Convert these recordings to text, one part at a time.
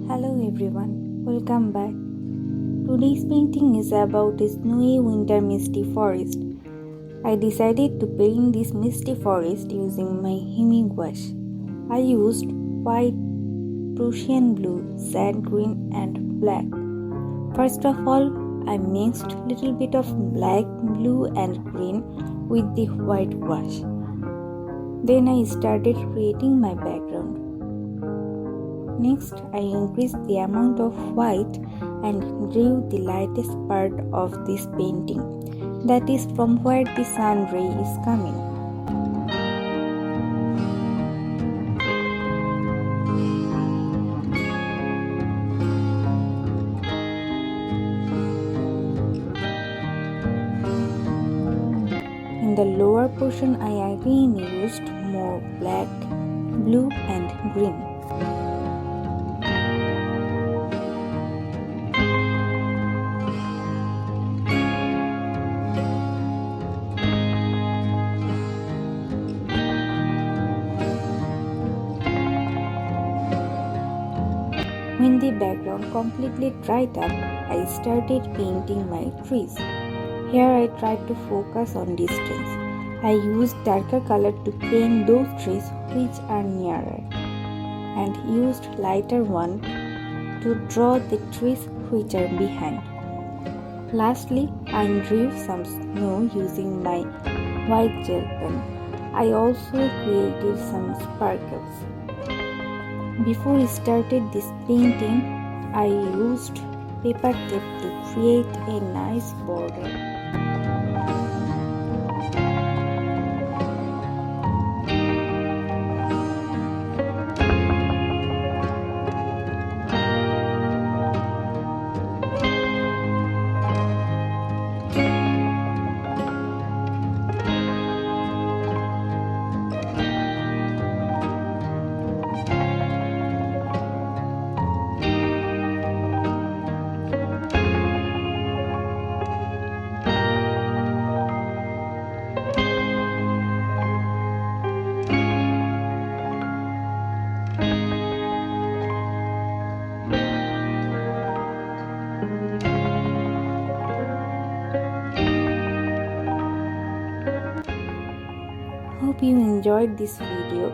Hello everyone, welcome back. Today's painting is about a snowy winter misty forest. I decided to paint this misty forest using my Himi gouache. I used white, Prussian blue, sand green and black. First of all, I mixed little bit of black, blue and green with the white gouache. Then I started creating my background. Next, I increased the amount of white and drew the lightest part of this painting, that is from where the sun ray is coming. In the lower portion, I again used more black, blue and green. When the background completely dried up, I started painting my trees. Here I tried to focus on distance. I used darker color to paint those trees which are nearer, and used lighter one to draw the trees which are behind. Lastly, I drew some snow using my white gel pen. I also created some sparkles. Before I started this painting, I used paper tape to create a nice border. Hope you enjoyed this video,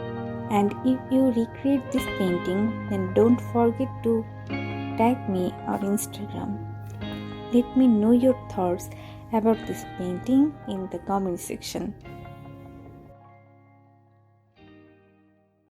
and if you recreate this painting, then don't forget to tag me on Instagram. Let me know your thoughts about this painting in the comment section.